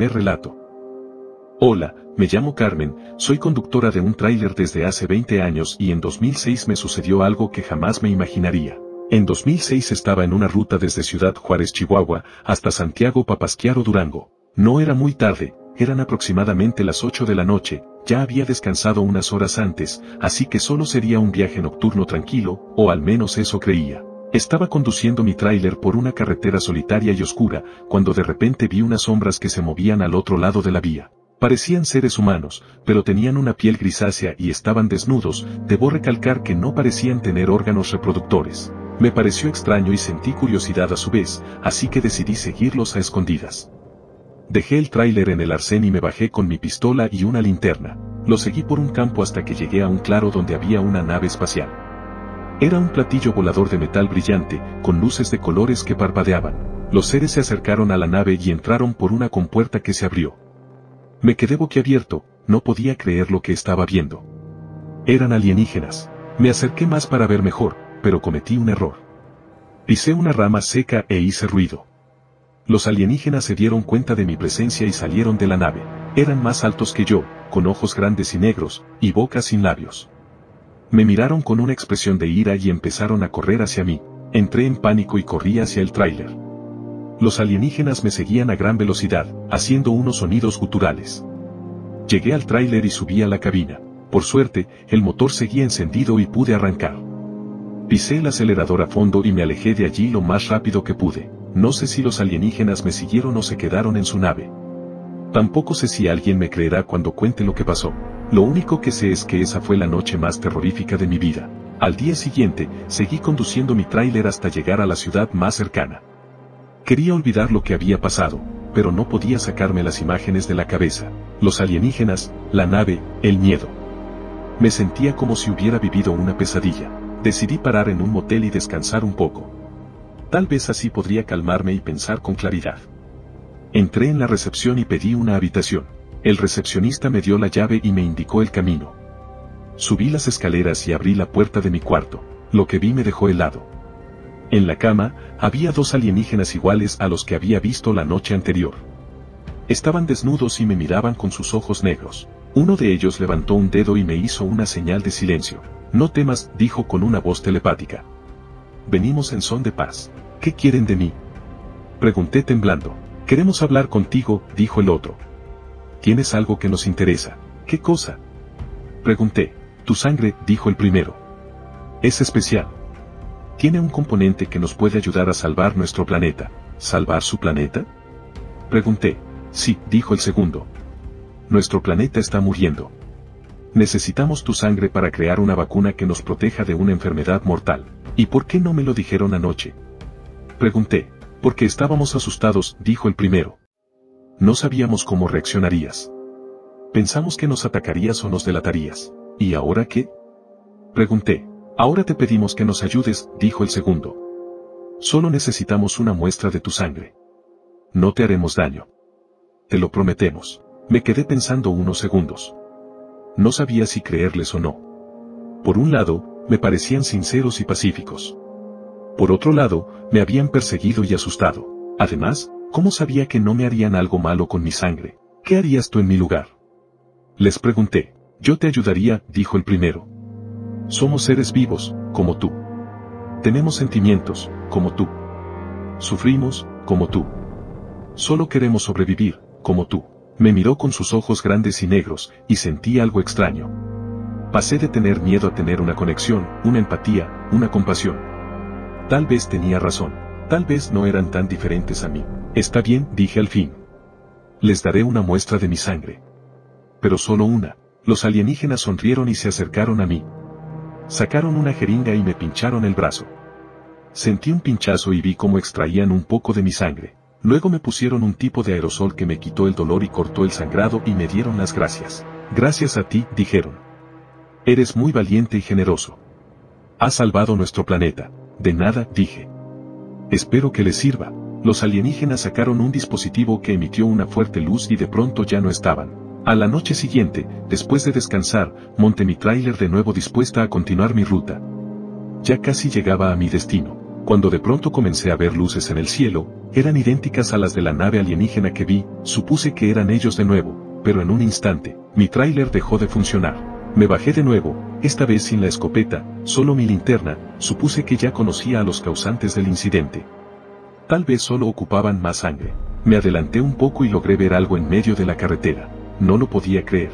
primer relato. Hola, me llamo Carmen, soy conductora de un tráiler desde hace 20 años y en 2006 me sucedió algo que jamás me imaginaría. En 2006 estaba en una ruta desde Ciudad Juárez, Chihuahua, hasta Santiago Papasquiaro, Durango. No era muy tarde, eran aproximadamente las 8 de la noche, ya había descansado unas horas antes, así que solo sería un viaje nocturno tranquilo, o al menos eso creía. Estaba conduciendo mi tráiler por una carretera solitaria y oscura, cuando de repente vi unas sombras que se movían al otro lado de la vía. Parecían seres humanos, pero tenían una piel grisácea y estaban desnudos. Debo recalcar que no parecían tener órganos reproductores. Me pareció extraño y sentí curiosidad a su vez, así que decidí seguirlos a escondidas. Dejé el tráiler en el arcén y me bajé con mi pistola y una linterna. Lo seguí por un campo hasta que llegué a un claro donde había una nave espacial. Era un platillo volador de metal brillante, con luces de colores que parpadeaban. Los seres se acercaron a la nave y entraron por una compuerta que se abrió. Me quedé boquiabierto, no podía creer lo que estaba viendo. Eran alienígenas. Me acerqué más para ver mejor, pero cometí un error. Pisé una rama seca e hice ruido. Los alienígenas se dieron cuenta de mi presencia y salieron de la nave. Eran más altos que yo, con ojos grandes y negros, y bocas sin labios. Me miraron con una expresión de ira y empezaron a correr hacia mí. Entré en pánico y corrí hacia el tráiler. Los alienígenas me seguían a gran velocidad, haciendo unos sonidos guturales. Llegué al tráiler y subí a la cabina. Por suerte, el motor seguía encendido y pude arrancar. Pisé el acelerador a fondo y me alejé de allí lo más rápido que pude. No sé si los alienígenas me siguieron o se quedaron en su nave. Tampoco sé si alguien me creerá cuando cuente lo que pasó. Lo único que sé es que esa fue la noche más terrorífica de mi vida. Al día siguiente, seguí conduciendo mi tráiler hasta llegar a la ciudad más cercana. Quería olvidar lo que había pasado, pero no podía sacarme las imágenes de la cabeza. Los alienígenas, la nave, el miedo. Me sentía como si hubiera vivido una pesadilla. Decidí parar en un motel y descansar un poco. Tal vez así podría calmarme y pensar con claridad. Entré en la recepción y pedí una habitación. El recepcionista me dio la llave y me indicó el camino. Subí las escaleras y abrí la puerta de mi cuarto. Lo que vi me dejó helado. En la cama, había dos alienígenas iguales a los que había visto la noche anterior. Estaban desnudos y me miraban con sus ojos negros. Uno de ellos levantó un dedo y me hizo una señal de silencio. No temas, dijo con una voz telepática. Venimos en son de paz. ¿Qué quieren de mí? Pregunté temblando. Queremos hablar contigo, dijo el otro. ¿Tienes algo que nos interesa? ¿Qué cosa? Pregunté. Tu sangre, dijo el primero. Es especial. Tiene un componente que nos puede ayudar a salvar nuestro planeta. ¿Salvar su planeta? Pregunté. Sí, dijo el segundo. Nuestro planeta está muriendo. Necesitamos tu sangre para crear una vacuna que nos proteja de una enfermedad mortal. ¿Y por qué no me lo dijeron anoche? Pregunté. Porque estábamos asustados, dijo el primero. No sabíamos cómo reaccionarías. Pensamos que nos atacarías o nos delatarías. ¿Y ahora qué? Pregunté. Ahora te pedimos que nos ayudes, dijo el segundo. Solo necesitamos una muestra de tu sangre. No te haremos daño. Te lo prometemos. Me quedé pensando unos segundos. No sabía si creerles o no. Por un lado, me parecían sinceros y pacíficos. Por otro lado, me habían perseguido y asustado. Además, ¿cómo sabía que no me harían algo malo con mi sangre? ¿Qué harías tú en mi lugar? Les pregunté. Yo te ayudaría, dijo el primero. Somos seres vivos, como tú. Tenemos sentimientos, como tú. Sufrimos, como tú. Solo queremos sobrevivir, como tú. Me miró con sus ojos grandes y negros, y sentí algo extraño. Pasé de tener miedo a tener una conexión, una empatía, una compasión. Tal vez tenía razón. Tal vez no eran tan diferentes a mí. Está bien, dije al fin. Les daré una muestra de mi sangre. Pero solo una. Los alienígenas sonrieron y se acercaron a mí. Sacaron una jeringa y me pincharon el brazo. Sentí un pinchazo y vi cómo extraían un poco de mi sangre. Luego me pusieron un tipo de aerosol que me quitó el dolor y cortó el sangrado y me dieron las gracias. Gracias a ti, dijeron. Eres muy valiente y generoso. Has salvado nuestro planeta. De nada, dije. Espero que les sirva. Los alienígenas sacaron un dispositivo que emitió una fuerte luz y de pronto ya no estaban. A la noche siguiente, después de descansar, monté mi tráiler de nuevo dispuesta a continuar mi ruta. Ya casi llegaba a mi destino. Cuando de pronto comencé a ver luces en el cielo, eran idénticas a las de la nave alienígena que vi, supuse que eran ellos de nuevo, pero en un instante, mi tráiler dejó de funcionar. Me bajé de nuevo, esta vez sin la escopeta, solo mi linterna, supuse que ya conocía a los causantes del incidente. Tal vez solo ocupaban más sangre. Me adelanté un poco y logré ver algo en medio de la carretera. No lo podía creer.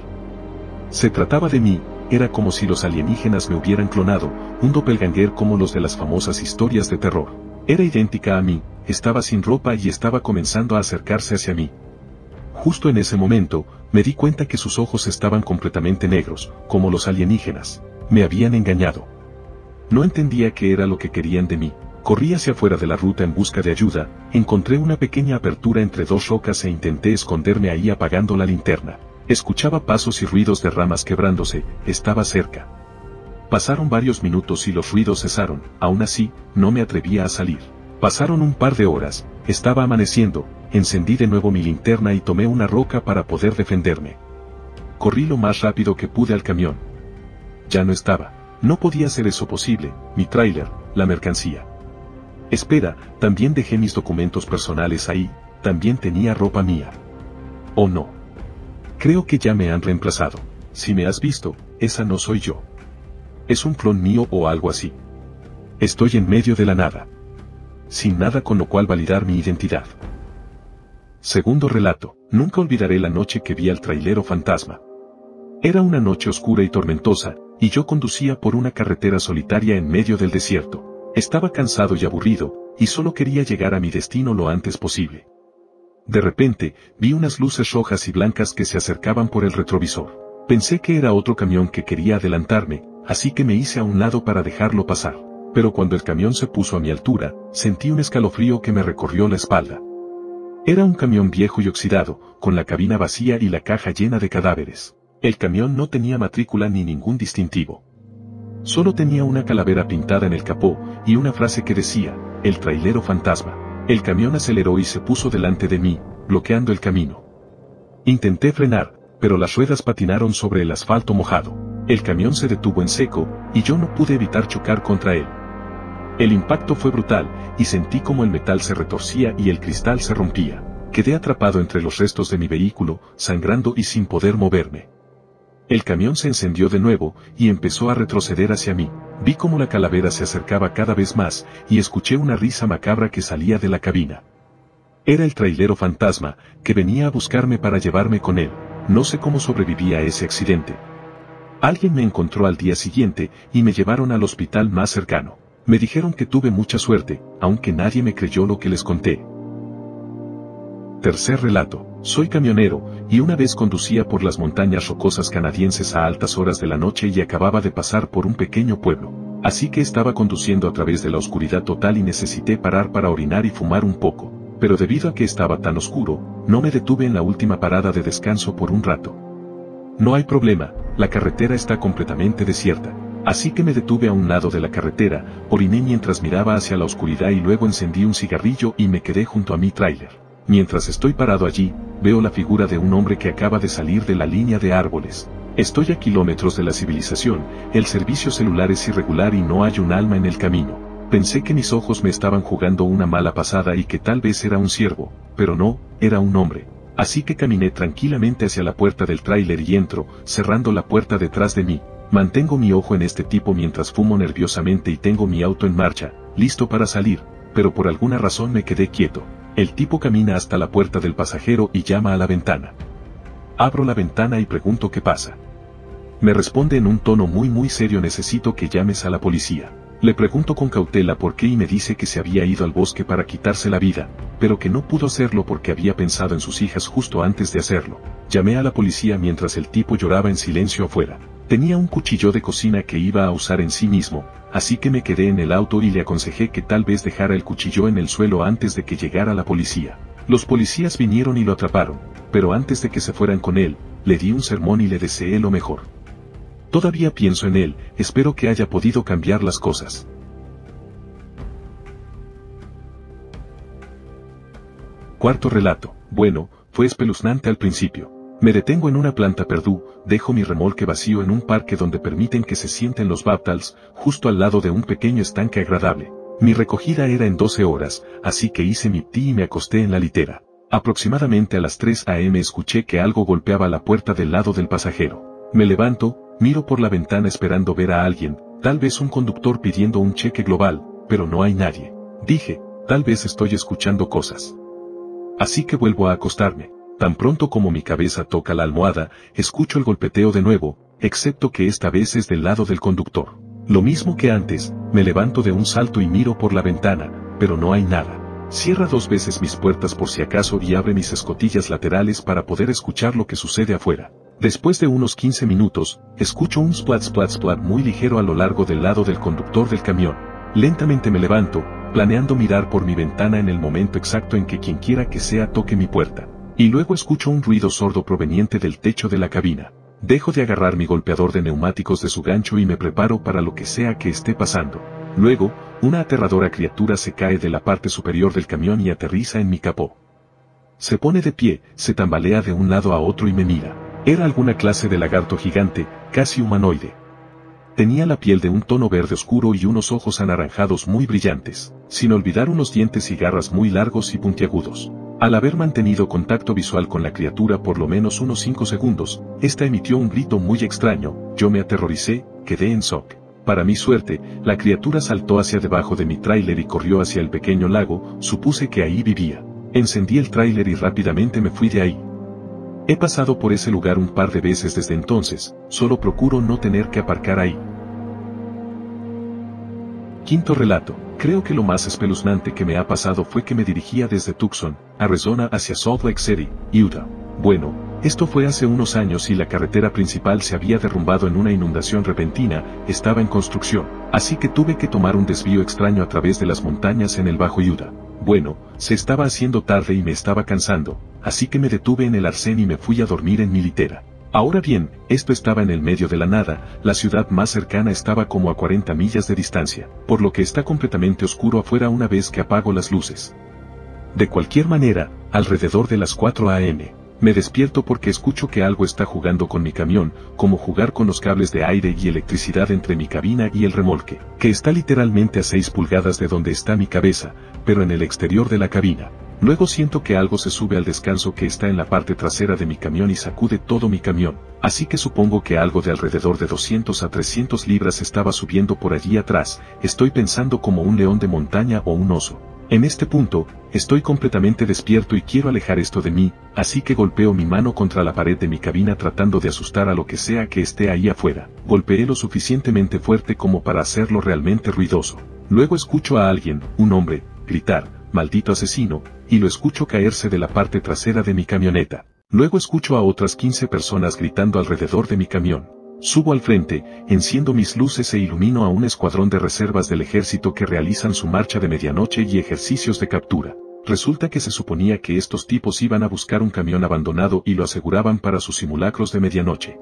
Se trataba de mí, era como si los alienígenas me hubieran clonado, un doppelganger como los de las famosas historias de terror. Era idéntica a mí, estaba sin ropa y estaba comenzando a acercarse hacia mí. Justo en ese momento, me di cuenta que sus ojos estaban completamente negros, como los alienígenas. Me habían engañado. No entendía qué era lo que querían de mí. Corrí hacia afuera de la ruta en busca de ayuda, encontré una pequeña apertura entre dos rocas e intenté esconderme ahí apagando la linterna. Escuchaba pasos y ruidos de ramas quebrándose, estaba cerca. Pasaron varios minutos y los ruidos cesaron, aún así, no me atrevía a salir. Pasaron un par de horas, estaba amaneciendo, encendí de nuevo mi linterna y tomé una roca para poder defenderme. Corrí lo más rápido que pude al camión. Ya no estaba. No podía ser eso posible, mi tráiler, la mercancía. Espera, también dejé mis documentos personales ahí, también tenía ropa mía. ¿O no? Creo que ya me han reemplazado. Si me has visto, esa no soy yo. Es un clon mío o algo así. Estoy en medio de la nada. Sin nada con lo cual validar mi identidad. Segundo relato. Nunca olvidaré la noche que vi al trailero fantasma. Era una noche oscura y tormentosa, y yo conducía por una carretera solitaria en medio del desierto. Estaba cansado y aburrido, y solo quería llegar a mi destino lo antes posible. De repente, vi unas luces rojas y blancas que se acercaban por el retrovisor. Pensé que era otro camión que quería adelantarme, así que me hice a un lado para dejarlo pasar. Pero cuando el camión se puso a mi altura, sentí un escalofrío que me recorrió la espalda. Era un camión viejo y oxidado, con la cabina vacía y la caja llena de cadáveres. El camión no tenía matrícula ni ningún distintivo. Solo tenía una calavera pintada en el capó, y una frase que decía, el trailero fantasma. El camión aceleró y se puso delante de mí, bloqueando el camino. Intenté frenar, pero las ruedas patinaron sobre el asfalto mojado. El camión se detuvo en seco, y yo no pude evitar chocar contra él. El impacto fue brutal, y sentí como el metal se retorcía y el cristal se rompía. Quedé atrapado entre los restos de mi vehículo, sangrando y sin poder moverme. El camión se encendió de nuevo, y empezó a retroceder hacia mí. Vi cómo la calavera se acercaba cada vez más, y escuché una risa macabra que salía de la cabina. Era el trailero fantasma, que venía a buscarme para llevarme con él. No sé cómo sobreviví a ese accidente. Alguien me encontró al día siguiente, y me llevaron al hospital más cercano. Me dijeron que tuve mucha suerte, aunque nadie me creyó lo que les conté. Tercer relato. Soy camionero, y una vez conducía por las montañas rocosas canadienses a altas horas de la noche y acababa de pasar por un pequeño pueblo. Así que estaba conduciendo a través de la oscuridad total y necesité parar para orinar y fumar un poco. Pero debido a que estaba tan oscuro, no me detuve en la última parada de descanso por un rato. No hay problema, la carretera está completamente desierta. Así que me detuve a un lado de la carretera, oriné mientras miraba hacia la oscuridad y luego encendí un cigarrillo y me quedé junto a mi tráiler. Mientras estoy parado allí, veo la figura de un hombre que acaba de salir de la línea de árboles. Estoy a kilómetros de la civilización, el servicio celular es irregular y no hay un alma en el camino. Pensé que mis ojos me estaban jugando una mala pasada y que tal vez era un ciervo, pero no, era un hombre. Así que caminé tranquilamente hacia la puerta del tráiler y entro, cerrando la puerta detrás de mí. Mantengo mi ojo en este tipo mientras fumo nerviosamente y tengo mi auto en marcha, listo para salir, pero por alguna razón me quedé quieto. El tipo camina hasta la puerta del pasajero y llama a la ventana. Abro la ventana y pregunto qué pasa. Me responde en un tono muy serio: necesito que llames a la policía. Le pregunto con cautela por qué y me dice que se había ido al bosque para quitarse la vida, pero que no pudo hacerlo porque había pensado en sus hijas justo antes de hacerlo. Llamé a la policía mientras el tipo lloraba en silencio afuera. Tenía un cuchillo de cocina que iba a usar en sí mismo, así que me quedé en el auto y le aconsejé que tal vez dejara el cuchillo en el suelo antes de que llegara la policía. Los policías vinieron y lo atraparon, pero antes de que se fueran con él, le di un sermón y le deseé lo mejor. Todavía pienso en él, espero que haya podido cambiar las cosas. Cuarto relato. Bueno, fue espeluznante al principio. Me detengo en una planta Perdue, dejo mi remolque vacío en un parque donde permiten que se sienten los Baptals, justo al lado de un pequeño estanque agradable. Mi recogida era en 12 horas, así que hice mi pipí y me acosté en la litera. Aproximadamente a las 3 a.m. escuché que algo golpeaba la puerta del lado del pasajero. Me levanto, miro por la ventana esperando ver a alguien, tal vez un conductor pidiendo un cheque global, pero no hay nadie. Dije, tal vez estoy escuchando cosas. Así que vuelvo a acostarme. Tan pronto como mi cabeza toca la almohada, escucho el golpeteo de nuevo, excepto que esta vez es del lado del conductor. Lo mismo que antes, me levanto de un salto y miro por la ventana, pero no hay nada. Cierra 2 veces mis puertas por si acaso y abre mis escotillas laterales para poder escuchar lo que sucede afuera. Después de unos 15 minutos, escucho un splat splat splat muy ligero a lo largo del lado del conductor del camión. Lentamente me levanto, planeando mirar por mi ventana en el momento exacto en que quienquiera que sea toque mi puerta. Y luego escucho un ruido sordo proveniente del techo de la cabina. Dejo de agarrar mi golpeador de neumáticos de su gancho y me preparo para lo que sea que esté pasando. Luego, una aterradora criatura se cae de la parte superior del camión y aterriza en mi capó. Se pone de pie, se tambalea de un lado a otro y me mira. Era alguna clase de lagarto gigante, casi humanoide. Tenía la piel de un tono verde oscuro y unos ojos anaranjados muy brillantes, sin olvidar unos dientes y garras muy largos y puntiagudos. Al haber mantenido contacto visual con la criatura por lo menos unos 5 segundos, esta emitió un grito muy extraño, yo me aterroricé, quedé en shock. Para mi suerte, la criatura saltó hacia debajo de mi tráiler y corrió hacia el pequeño lago, supuse que ahí vivía. Encendí el tráiler y rápidamente me fui de ahí. He pasado por ese lugar un par de veces desde entonces, solo procuro no tener que aparcar ahí. Quinto relato. Creo que lo más espeluznante que me ha pasado fue que me dirigía desde Tucson, Arizona hacia Salt Lake City, Utah. Bueno, esto fue hace unos años y la carretera principal se había derrumbado en una inundación repentina, estaba en construcción, así que tuve que tomar un desvío extraño a través de las montañas en el Bajo Utah. Bueno, se estaba haciendo tarde y me estaba cansando, así que me detuve en el arcén y me fui a dormir en mi litera. Ahora bien, esto estaba en el medio de la nada, la ciudad más cercana estaba como a 40 millas de distancia, por lo que está completamente oscuro afuera una vez que apago las luces. De cualquier manera, alrededor de las 4 a.m., me despierto porque escucho que algo está jugando con mi camión, como jugar con los cables de aire y electricidad entre mi cabina y el remolque, que está literalmente a 6 pulgadas de donde está mi cabeza, pero en el exterior de la cabina. Luego siento que algo se sube al descanso que está en la parte trasera de mi camión y sacude todo mi camión, así que supongo que algo de alrededor de 200 a 300 libras estaba subiendo por allí atrás, estoy pensando como un león de montaña o un oso. En este punto, estoy completamente despierto y quiero alejar esto de mí, así que golpeo mi mano contra la pared de mi cabina tratando de asustar a lo que sea que esté ahí afuera. Golpeé lo suficientemente fuerte como para hacerlo realmente ruidoso. Luego escucho a alguien, un hombre, gritar, «Maldito asesino», y lo escucho caerse de la parte trasera de mi camioneta. Luego escucho a otras 15 personas gritando alrededor de mi camión. Subo al frente, enciendo mis luces e ilumino a un escuadrón de reservas del ejército que realizan su marcha de medianoche y ejercicios de captura. Resulta que se suponía que estos tipos iban a buscar un camión abandonado y lo aseguraban para sus simulacros de medianoche.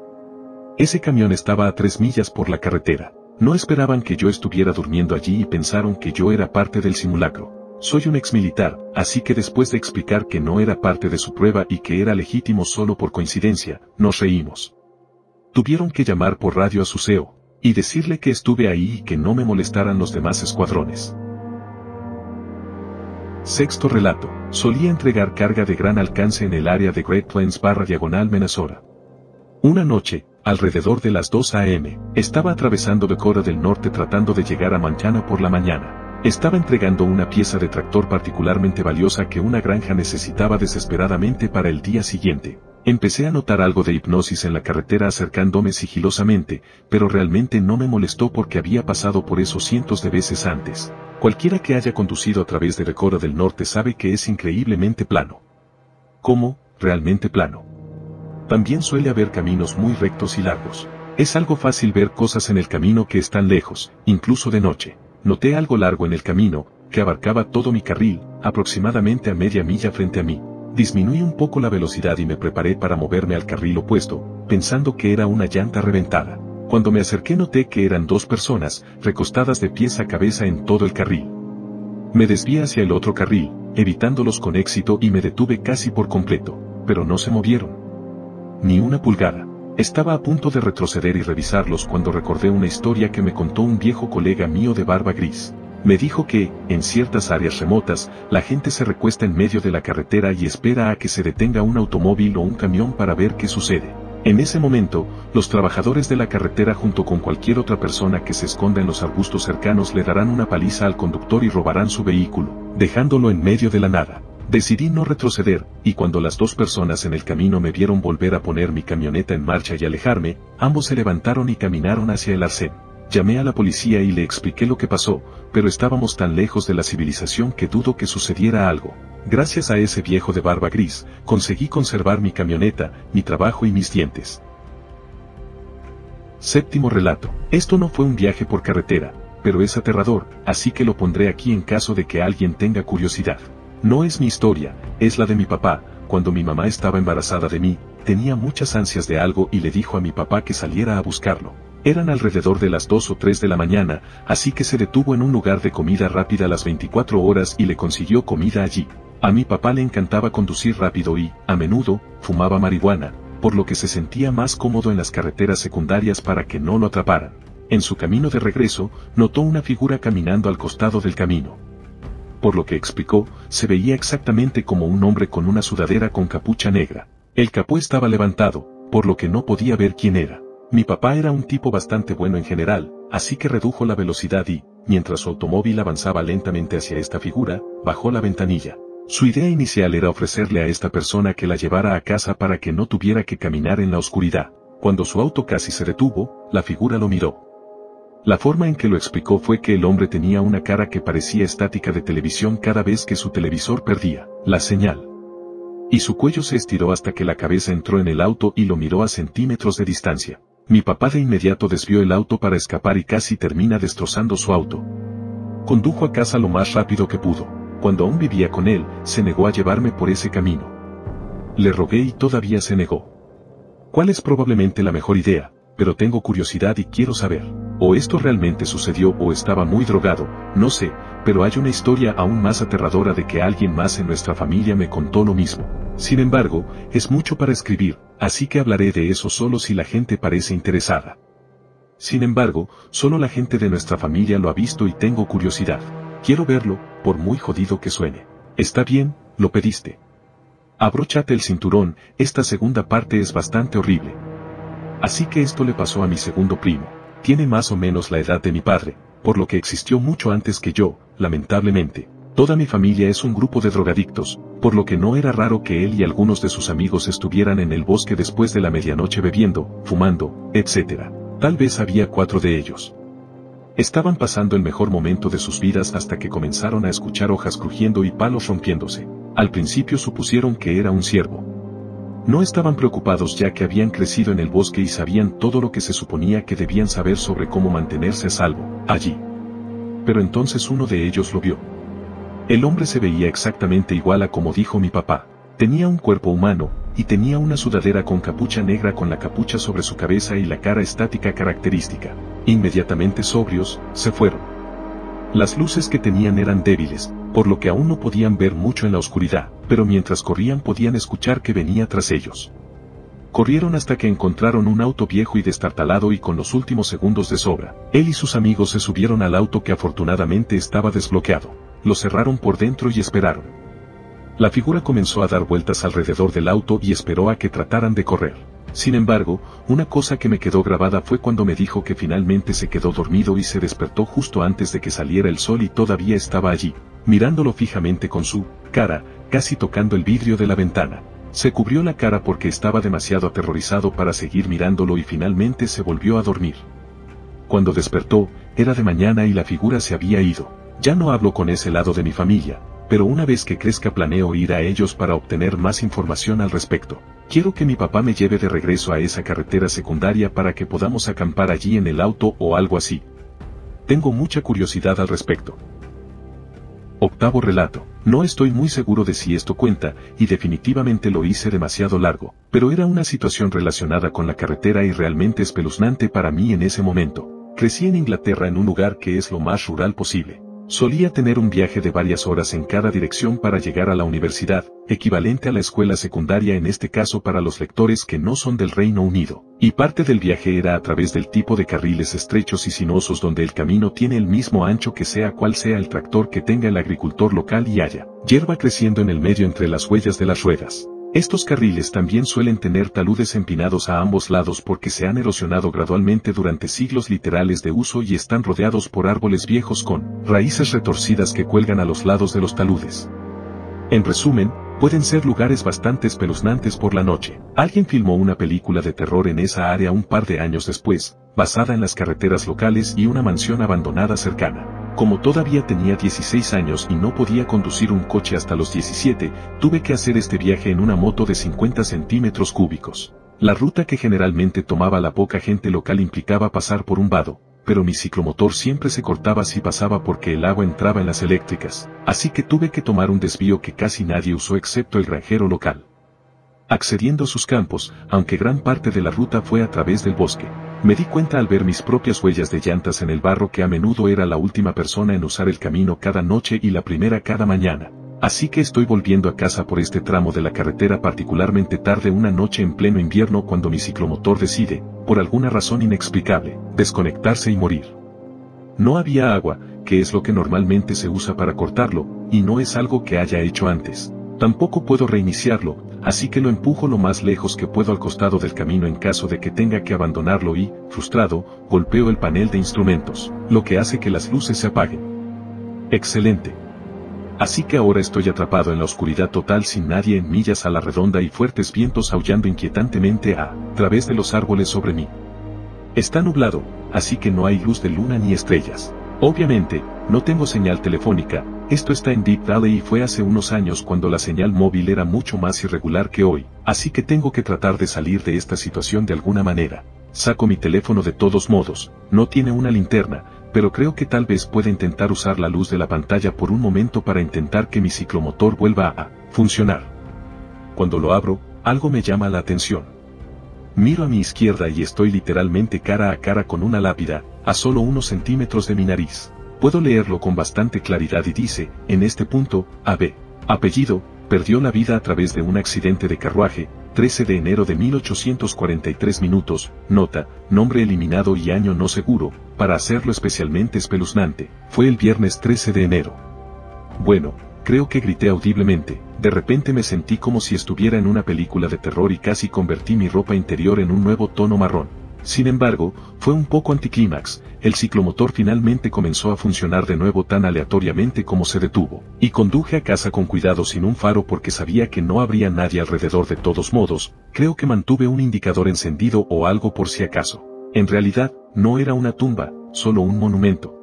Ese camión estaba a 3 millas por la carretera. No esperaban que yo estuviera durmiendo allí y pensaron que yo era parte del simulacro. Soy un exmilitar, así que después de explicar que no era parte de su prueba y que era legítimo solo por coincidencia, nos reímos. Tuvieron que llamar por radio a su CEO, y decirle que estuve ahí y que no me molestaran los demás escuadrones. Sexto relato. Solía entregar carga de gran alcance en el área de Great Plains / Minnesota. Una noche, alrededor de las 2 a.m., estaba atravesando Dakota del Norte tratando de llegar a Montana por la mañana. Estaba entregando una pieza de tractor particularmente valiosa que una granja necesitaba desesperadamente para el día siguiente. Empecé a notar algo de hipnosis en la carretera acercándome sigilosamente, pero realmente no me molestó porque había pasado por eso cientos de veces antes. Cualquiera que haya conducido a través de Dakota del Norte sabe que es increíblemente plano. ¿Cómo? Realmente plano. También suele haber caminos muy rectos y largos. Es algo fácil ver cosas en el camino que están lejos, incluso de noche. Noté algo largo en el camino, que abarcaba todo mi carril, aproximadamente a media milla frente a mí. Disminuí un poco la velocidad y me preparé para moverme al carril opuesto, pensando que era una llanta reventada. Cuando me acerqué noté que eran 2 personas, recostadas de pies a cabeza en todo el carril. Me desvié hacia el otro carril, evitándolos con éxito y me detuve casi por completo, pero no se movieron. Ni una pulgada. Estaba a punto de retroceder y revisarlos cuando recordé una historia que me contó un viejo colega mío de barba gris. Me dijo que, en ciertas áreas remotas, la gente se recuesta en medio de la carretera y espera a que se detenga un automóvil o un camión para ver qué sucede. En ese momento, los trabajadores de la carretera junto con cualquier otra persona que se esconda en los arbustos cercanos le darán una paliza al conductor y robarán su vehículo, dejándolo en medio de la nada. Decidí no retroceder, y cuando las dos personas en el camino me vieron volver a poner mi camioneta en marcha y alejarme, ambos se levantaron y caminaron hacia el arcén. Llamé a la policía y le expliqué lo que pasó, pero estábamos tan lejos de la civilización que dudo que sucediera algo. Gracias a ese viejo de barba gris, conseguí conservar mi camioneta, mi trabajo y mis dientes. Séptimo relato. Esto no fue un viaje por carretera, pero es aterrador, así que lo pondré aquí en caso de que alguien tenga curiosidad. No es mi historia, es la de mi papá. Cuando mi mamá estaba embarazada de mí, tenía muchas ansias de algo y le dijo a mi papá que saliera a buscarlo. Eran alrededor de las 2 o 3 de la mañana, así que se detuvo en un lugar de comida rápida a las 24 horas y le consiguió comida allí. A mi papá le encantaba conducir rápido y, a menudo, fumaba marihuana, por lo que se sentía más cómodo en las carreteras secundarias para que no lo atraparan. En su camino de regreso, notó una figura caminando al costado del camino. Por lo que explicó, se veía exactamente como un hombre con una sudadera con capucha negra. El capó estaba levantado, por lo que no podía ver quién era. Mi papá era un tipo bastante bueno en general, así que redujo la velocidad y, mientras su automóvil avanzaba lentamente hacia esta figura, bajó la ventanilla. Su idea inicial era ofrecerle a esta persona que la llevara a casa para que no tuviera que caminar en la oscuridad. Cuando su auto casi se detuvo, la figura lo miró. La forma en que lo explicó fue que el hombre tenía una cara que parecía estática de televisión cada vez que su televisor perdía la señal. Y su cuello se estiró hasta que la cabeza entró en el auto y lo miró a centímetros de distancia. Mi papá de inmediato desvió el auto para escapar y casi termina destrozando su auto. Condujo a casa lo más rápido que pudo. Cuando aún vivía con él, se negó a llevarme por ese camino. Le rogué y todavía se negó. ¿Cuál es probablemente la mejor idea? Pero tengo curiosidad y quiero saber. O esto realmente sucedió o estaba muy drogado, no sé, pero hay una historia aún más aterradora de que alguien más en nuestra familia me contó lo mismo. Sin embargo, es mucho para escribir, así que hablaré de eso solo si la gente parece interesada. Sin embargo, solo la gente de nuestra familia lo ha visto y tengo curiosidad. Quiero verlo, por muy jodido que suene. Está bien, lo pediste. Abróchate el cinturón, esta segunda parte es bastante horrible. Así que esto le pasó a mi segundo primo. Tiene más o menos la edad de mi padre, por lo que existió mucho antes que yo, lamentablemente. Toda mi familia es un grupo de drogadictos, por lo que no era raro que él y algunos de sus amigos estuvieran en el bosque después de la medianoche bebiendo, fumando, etc. Tal vez había 4 de ellos. Estaban pasando el mejor momento de sus vidas hasta que comenzaron a escuchar hojas crujiendo y palos rompiéndose. Al principio supusieron que era un ciervo. No estaban preocupados ya que habían crecido en el bosque y sabían todo lo que se suponía que debían saber sobre cómo mantenerse a salvo, allí. Pero entonces uno de ellos lo vio. El hombre se veía exactamente igual a como dijo mi papá. Tenía un cuerpo humano, y tenía una sudadera con capucha negra con la capucha sobre su cabeza y la cara estática característica. Inmediatamente sobrios, se fueron. Las luces que tenían eran débiles, por lo que aún no podían ver mucho en la oscuridad, pero mientras corrían podían escuchar que venía tras ellos. Corrieron hasta que encontraron un auto viejo y destartalado y con los últimos segundos de sobra. Él y sus amigos se subieron al auto que afortunadamente estaba desbloqueado. Lo cerraron por dentro y esperaron. La figura comenzó a dar vueltas alrededor del auto y esperó a que trataran de correr. Sin embargo, una cosa que me quedó grabada fue cuando me dijo que finalmente se quedó dormido y se despertó justo antes de que saliera el sol y todavía estaba allí, mirándolo fijamente con su cara, casi tocando el vidrio de la ventana. Se cubrió la cara porque estaba demasiado aterrorizado para seguir mirándolo y finalmente se volvió a dormir. Cuando despertó, era de mañana y la figura se había ido. Ya no hablo con ese lado de mi familia, pero una vez que crezca planeo ir a ellos para obtener más información al respecto. Quiero que mi papá me lleve de regreso a esa carretera secundaria para que podamos acampar allí en el auto o algo así. Tengo mucha curiosidad al respecto. Octavo relato. No estoy muy seguro de si esto cuenta, y definitivamente lo hice demasiado largo, pero era una situación relacionada con la carretera y realmente espeluznante para mí en ese momento. Crecí en Inglaterra en un lugar que es lo más rural posible. Solía tener un viaje de varias horas en cada dirección para llegar a la universidad, equivalente a la escuela secundaria en este caso para los lectores que no son del Reino Unido, y parte del viaje era a través del tipo de carriles estrechos y sinuosos donde el camino tiene el mismo ancho que sea cual sea el tractor que tenga el agricultor local y haya hierba creciendo en el medio entre las huellas de las ruedas. Estos carriles también suelen tener taludes empinados a ambos lados porque se han erosionado gradualmente durante siglos literales de uso y están rodeados por árboles viejos con raíces retorcidas que cuelgan a los lados de los taludes. En resumen, pueden ser lugares bastante espeluznantes por la noche. Alguien filmó una película de terror en esa área un par de años después, basada en las carreteras locales y una mansión abandonada cercana. Como todavía tenía 16 años y no podía conducir un coche hasta los 17, tuve que hacer este viaje en una moto de 50 centímetros cúbicos. La ruta que generalmente tomaba la poca gente local implicaba pasar por un vado, pero mi ciclomotor siempre se cortaba si pasaba porque el agua entraba en las eléctricas, así que tuve que tomar un desvío que casi nadie usó excepto el granjero local. Accediendo a sus campos, aunque gran parte de la ruta fue a través del bosque, me di cuenta al ver mis propias huellas de llantas en el barro que a menudo era la última persona en usar el camino cada noche y la primera cada mañana. Así que estoy volviendo a casa por este tramo de la carretera particularmente tarde una noche en pleno invierno cuando mi ciclomotor decide, por alguna razón inexplicable, desconectarse y morir. No había agua, que es lo que normalmente se usa para cortarlo, y no es algo que haya hecho antes. Tampoco puedo reiniciarlo, así que lo empujo lo más lejos que puedo al costado del camino en caso de que tenga que abandonarlo y, frustrado, golpeo el panel de instrumentos, lo que hace que las luces se apaguen. Excelente. Así que ahora estoy atrapado en la oscuridad total sin nadie en millas a la redonda y fuertes vientos aullando inquietantemente a través de los árboles sobre mí. Está nublado, así que no hay luz de luna ni estrellas. Obviamente, no tengo señal telefónica, esto está en Deep Valley y fue hace unos años cuando la señal móvil era mucho más irregular que hoy, así que tengo que tratar de salir de esta situación de alguna manera. Saco mi teléfono de todos modos, no tiene una linterna, pero creo que tal vez pueda intentar usar la luz de la pantalla por un momento para intentar que mi ciclomotor vuelva a funcionar. Cuando lo abro, algo me llama la atención. Miro a mi izquierda y estoy literalmente cara a cara con una lápida, a solo unos centímetros de mi nariz. Puedo leerlo con bastante claridad y dice, en este punto, A.B. Apellido, perdió la vida a través de un accidente de carruaje, 13 de enero de 1843 minutos, nota, nombre eliminado y año no seguro, para hacerlo especialmente espeluznante, fue el viernes 13 de enero. Bueno, creo que grité audiblemente, de repente me sentí como si estuviera en una película de terror y casi convertí mi ropa interior en un nuevo tono marrón. Sin embargo, fue un poco anticlímax, el ciclomotor finalmente comenzó a funcionar de nuevo tan aleatoriamente como se detuvo, y conduje a casa con cuidado sin un faro porque sabía que no habría nadie alrededor de todos modos, creo que mantuve un indicador encendido o algo por si acaso. En realidad, no era una tumba, solo un monumento.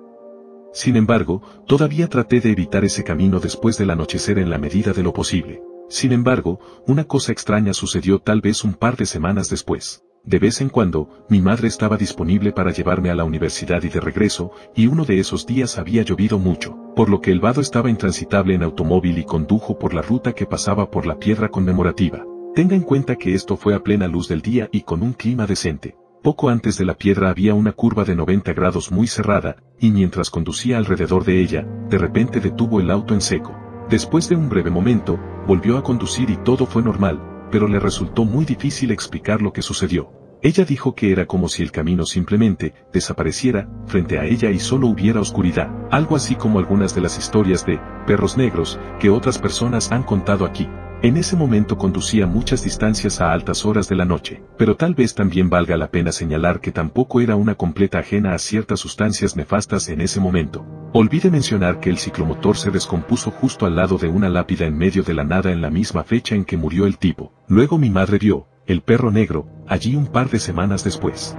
Sin embargo, todavía traté de evitar ese camino después del anochecer en la medida de lo posible. Sin embargo, una cosa extraña sucedió tal vez un par de semanas después. De vez en cuando, mi madre estaba disponible para llevarme a la universidad y de regreso, y uno de esos días había llovido mucho, por lo que el vado estaba intransitable en automóvil y condujo por la ruta que pasaba por la piedra conmemorativa. Tenga en cuenta que esto fue a plena luz del día y con un clima decente. Poco antes de la piedra había una curva de 90 grados muy cerrada, y mientras conducía alrededor de ella, de repente detuvo el auto en seco. Después de un breve momento, volvió a conducir y todo fue normal, pero le resultó muy difícil explicar lo que sucedió. Ella dijo que era como si el camino simplemente desapareciera frente a ella y solo hubiera oscuridad, algo así como algunas de las historias de perros negros que otras personas han contado aquí. En ese momento conducía muchas distancias a altas horas de la noche, pero tal vez también valga la pena señalar que tampoco era una completa ajena a ciertas sustancias nefastas en ese momento. Olvidé mencionar que el ciclomotor se descompuso justo al lado de una lápida en medio de la nada en la misma fecha en que murió el tipo. Luego mi madre vio el perro negro allí un par de semanas después.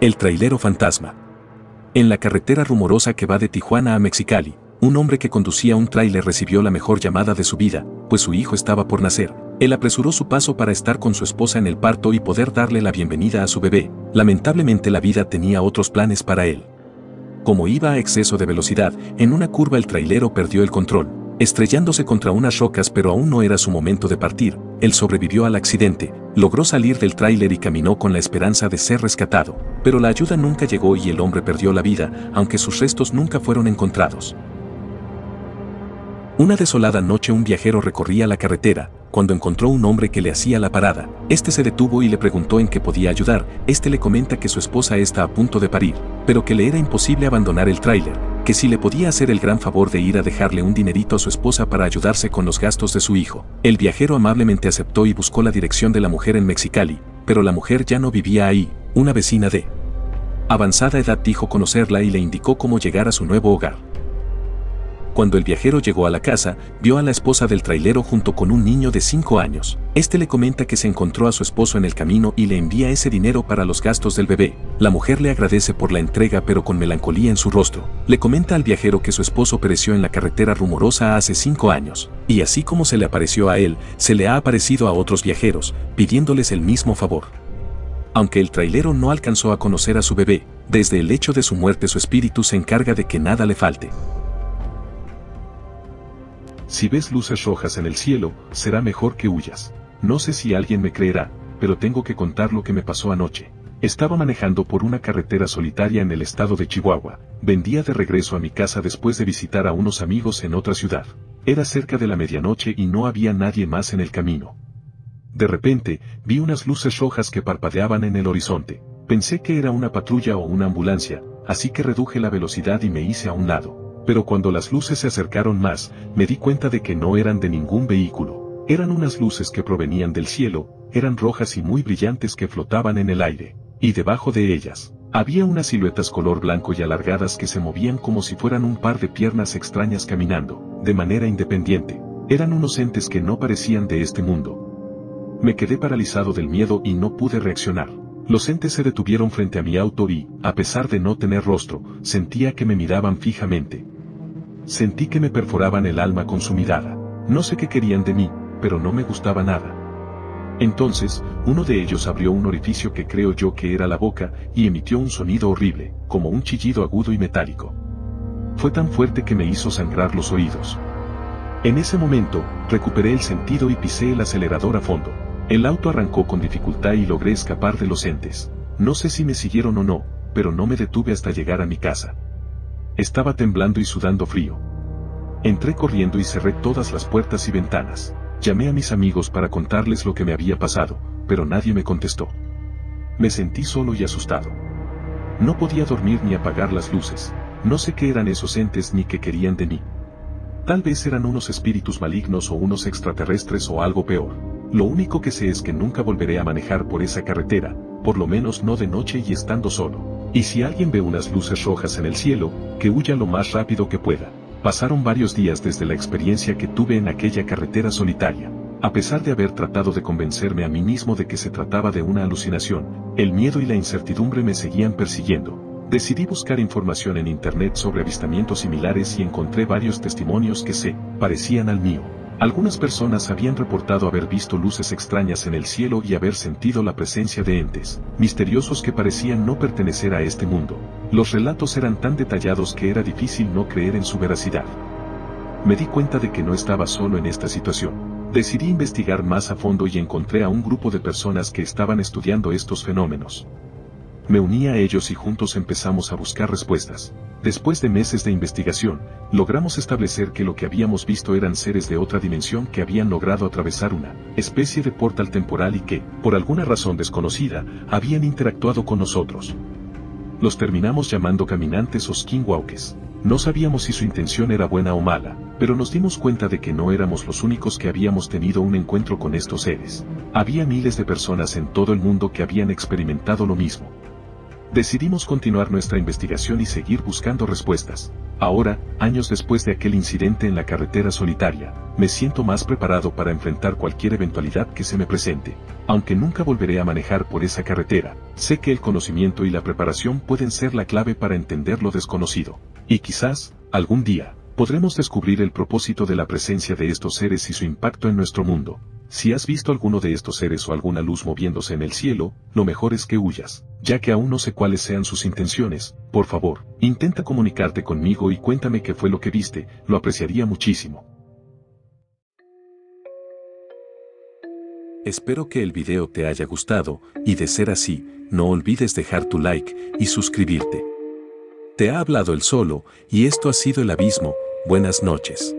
El trailero fantasma. En la carretera rumorosa que va de Tijuana a Mexicali, un hombre que conducía un tráiler recibió la mejor llamada de su vida, pues su hijo estaba por nacer. Él apresuró su paso para estar con su esposa en el parto y poder darle la bienvenida a su bebé. Lamentablemente la vida tenía otros planes para él. Como iba a exceso de velocidad, en una curva el trailero perdió el control, estrellándose contra unas rocas, pero aún no era su momento de partir. Él sobrevivió al accidente, logró salir del tráiler y caminó con la esperanza de ser rescatado. pero la ayuda nunca llegó y el hombre perdió la vida, aunque sus restos nunca fueron encontrados. Una desolada noche un viajero recorría la carretera, cuando encontró un hombre que le hacía la parada. Este se detuvo y le preguntó en qué podía ayudar. Este le comenta que su esposa está a punto de parir, pero que le era imposible abandonar el tráiler, que si le podía hacer el gran favor de ir a dejarle un dinerito a su esposa para ayudarse con los gastos de su hijo. El viajero amablemente aceptó y buscó la dirección de la mujer en Mexicali, pero la mujer ya no vivía ahí. Una vecina de avanzada edad dijo conocerla y le indicó cómo llegar a su nuevo hogar. Cuando el viajero llegó a la casa, vio a la esposa del trailero junto con un niño de 5 años. Este le comenta que se encontró a su esposo en el camino y le envía ese dinero para los gastos del bebé. La mujer le agradece por la entrega pero con melancolía en su rostro. Le comenta al viajero que su esposo pereció en la carretera rumorosa hace 5 años, y así como se le apareció a él, se le ha aparecido a otros viajeros, pidiéndoles el mismo favor. Aunque el trailero no alcanzó a conocer a su bebé, desde el hecho de su muerte su espíritu se encarga de que nada le falte. Si ves luces rojas en el cielo, será mejor que huyas. No sé si alguien me creerá, pero tengo que contar lo que me pasó anoche. Estaba manejando por una carretera solitaria en el estado de Chihuahua. Vendía de regreso a mi casa después de visitar a unos amigos en otra ciudad. Era cerca de la medianoche y no había nadie más en el camino. De repente, vi unas luces rojas que parpadeaban en el horizonte. Pensé que era una patrulla o una ambulancia, así que reduje la velocidad y me hice a un lado. Pero cuando las luces se acercaron más, me di cuenta de que no eran de ningún vehículo. Eran unas luces que provenían del cielo, eran rojas y muy brillantes que flotaban en el aire. Y debajo de ellas, había unas siluetas color blanco y alargadas que se movían como si fueran un par de piernas extrañas caminando, de manera independiente. Eran unos entes que no parecían de este mundo. Me quedé paralizado del miedo y no pude reaccionar. Los entes se detuvieron frente a mi auto y, a pesar de no tener rostro, sentía que me miraban fijamente. Sentí que me perforaban el alma con su mirada. No sé qué querían de mí, pero no me gustaba nada. Entonces, uno de ellos abrió un orificio que creo yo que era la boca, y emitió un sonido horrible, como un chillido agudo y metálico. Fue tan fuerte que me hizo sangrar los oídos. En ese momento, recuperé el sentido y pisé el acelerador a fondo. El auto arrancó con dificultad y logré escapar de los entes. No sé si me siguieron o no, pero no me detuve hasta llegar a mi casa. Estaba temblando y sudando frío. Entré corriendo y cerré todas las puertas y ventanas. Llamé a mis amigos para contarles lo que me había pasado, pero nadie me contestó. Me sentí solo y asustado. No podía dormir ni apagar las luces. No sé qué eran esos entes ni qué querían de mí. Tal vez eran unos espíritus malignos o unos extraterrestres o algo peor. Lo único que sé es que nunca volveré a manejar por esa carretera, por lo menos no de noche y estando solo. Y si alguien ve unas luces rojas en el cielo, que huya lo más rápido que pueda. Pasaron varios días desde la experiencia que tuve en aquella carretera solitaria. A pesar de haber tratado de convencerme a mí mismo de que se trataba de una alucinación, el miedo y la incertidumbre me seguían persiguiendo. Decidí buscar información en internet sobre avistamientos similares y encontré varios testimonios que se parecían al mío. Algunas personas habían reportado haber visto luces extrañas en el cielo y haber sentido la presencia de entes misteriosos que parecían no pertenecer a este mundo. Los relatos eran tan detallados que era difícil no creer en su veracidad. Me di cuenta de que no estaba solo en esta situación. Decidí investigar más a fondo y encontré a un grupo de personas que estaban estudiando estos fenómenos. Me uní a ellos y juntos empezamos a buscar respuestas. Después de meses de investigación, logramos establecer que lo que habíamos visto eran seres de otra dimensión que habían logrado atravesar una especie de portal temporal y que, por alguna razón desconocida, habían interactuado con nosotros. Los terminamos llamando caminantes o skinwalkers. No sabíamos si su intención era buena o mala, pero nos dimos cuenta de que no éramos los únicos que habíamos tenido un encuentro con estos seres. Había miles de personas en todo el mundo que habían experimentado lo mismo. Decidimos continuar nuestra investigación y seguir buscando respuestas. Ahora, años después de aquel incidente en la carretera solitaria, me siento más preparado para enfrentar cualquier eventualidad que se me presente. Aunque nunca volveré a manejar por esa carretera, sé que el conocimiento y la preparación pueden ser la clave para entender lo desconocido. Y quizás, algún día, podremos descubrir el propósito de la presencia de estos seres y su impacto en nuestro mundo. Si has visto alguno de estos seres o alguna luz moviéndose en el cielo, lo mejor es que huyas, ya que aún no sé cuáles sean sus intenciones. Por favor, intenta comunicarte conmigo y cuéntame qué fue lo que viste, lo apreciaría muchísimo. Espero que el video te haya gustado, y de ser así, no olvides dejar tu like y suscribirte. Te ha hablado el Solo, y esto ha sido El Abismo. Buenas noches.